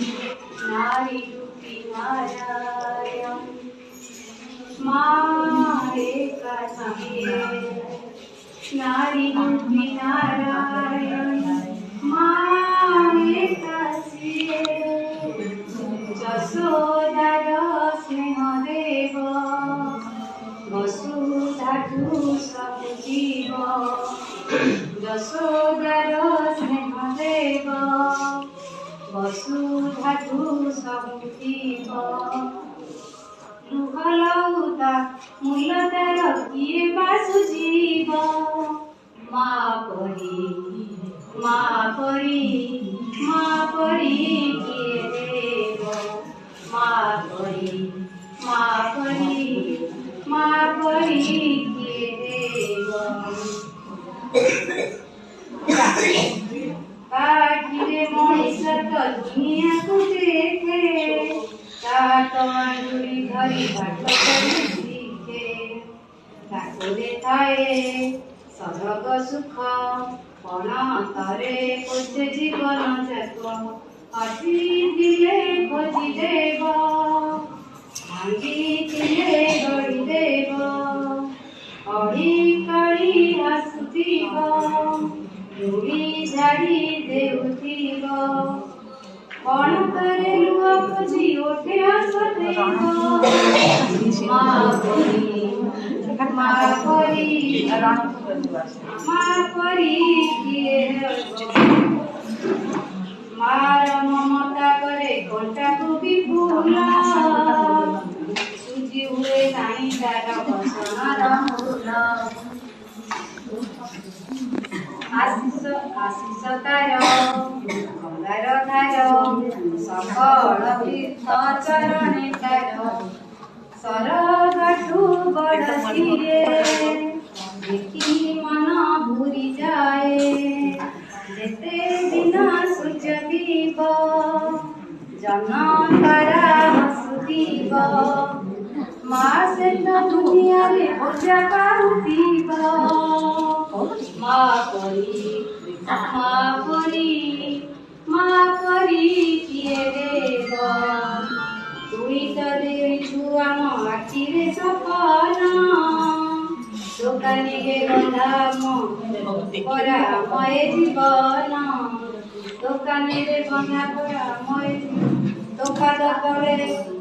नारी रूपी नारायण मारे का नारी रूपी नारायण मारे का जशोदार स्नेह देव वसुधातु सब जीव यशोदार स्नेह देव वसुधातु सब जीव लुहलौता मूलधर किए बासुजीव माँ परी किए देव माँ परी किए देव काटिरे मनीष तो दुनिया को देखे ताटमांडुरी धरी पाठ करी सीखे ताको देखाए सरग सुख पण तरे खोजे जीवन जाक अति दिले खोजी देव भांगी दिले गढ़ी देव अड़ी कड़ी हसुथीब लुड़ी झाड़ी देउथीब कौन करे लुह खोजी ओठे हसुथीब माँ परी किए मार ममता करे कंटा को भी फूला सुजी हुए नहीं तार बसनार मूल आशीष तार गंगार धार सकल तीर्थ चरणे तार सरगाठू बड़ सिए देखी मन भूरी जाए जेते दिन सूर्य दीप जन तारा हसुथीब माँ से तो दुनिया रे पूजा पाउथीब माँ परी किए देव तुई तो देछु आम आखिरे सपन दोकानी गे गंधाम परा मय जीवन दोकानी रे गंधा परा मय दोकान तले